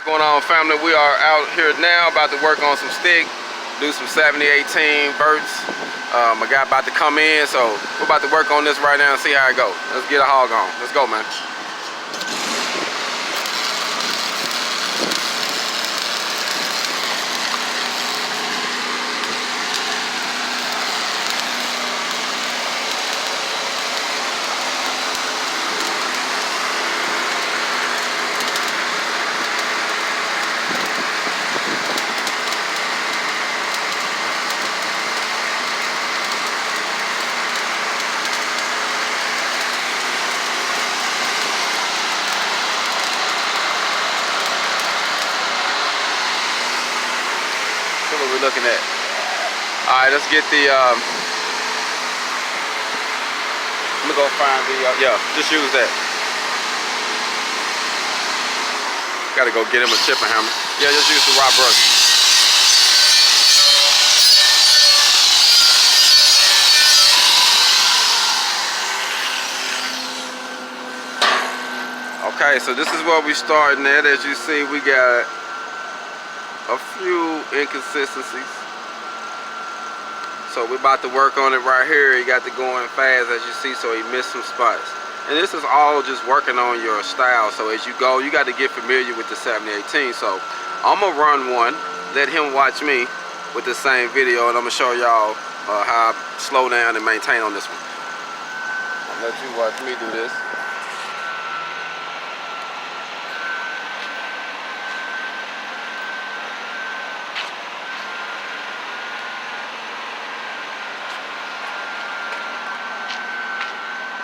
What's going on, family? We are out here now about to work on some stick, do some 70-18 verts. My guy about to come in, so we're about to work on this right now and see how it goes. Let's get a hog on. Let's go, man. What we're looking at. All right, let's get the. Let me go find the. Yeah, just use that. Got to go get him a chipping hammer. Yeah, just use the raw brush. Okay, so this is where we starting at. As you see, we got a few inconsistencies, so we're about to work on it right here. He got to going fast, as you see, so he missed some spots, and this is all just working on your style. So as you go, you got to get familiar with the 70-18. So I'm gonna run one, let him watch me with the same video, and I'm gonna show y'all how I slow down and maintain on this one. I'll let you watch me do this.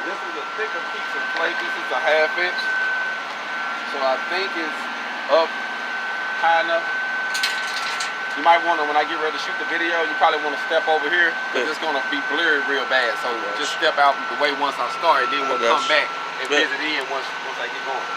This is a thicker piece of plate. This is a 1/2 inch. So I think it's up high enough. You might want to, when I get ready to shoot the video, you probably want to step over here, because it's going to be blurry real bad. So just step out the way once I start, and then we'll come back and visit in once I get going.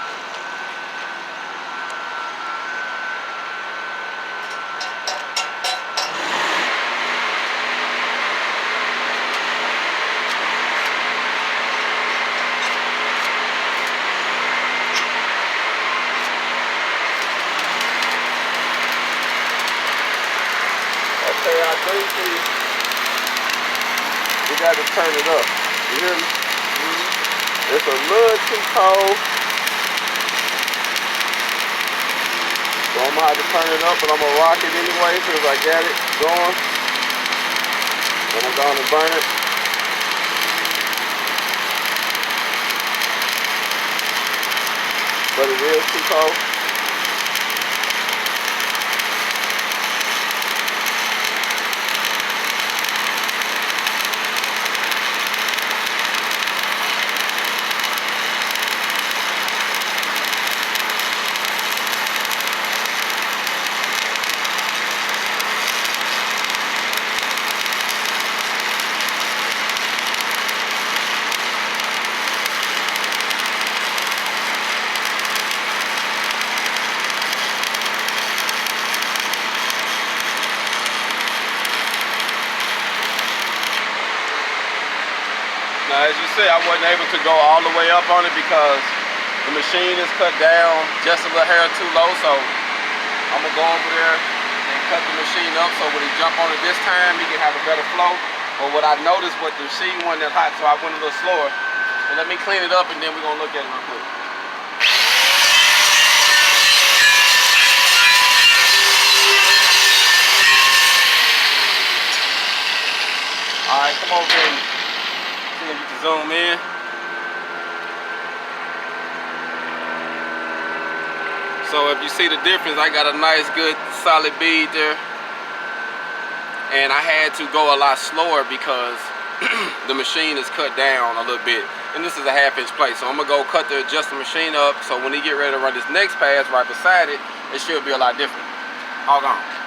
Okay, I think we got to turn it up. You hear me? It's a little too cold. So I'm gonna have to turn it up, but I'm gonna rock it anyway because I got it going. And I'm going to burn it. But it is too cold. Now, as you see, I wasn't able to go all the way up on it because the machine is cut down just a little hair too low. So I'm gonna go over there and cut the machine up so when he jump on it this time, he can have a better flow. But what I noticed was the machine wasn't that hot, so I went a little slower. So let me clean it up and then we're gonna look at it real quick. All right, come over here. See if you can zoom in. So if you see the difference, I got a nice good solid bead there. And I had to go a lot slower because the machine is cut down a little bit. And this is a 1/2 inch plate. So I'm gonna go adjust the machine up so when he get ready to run this next pass right beside it, it should be a lot different. Hold on.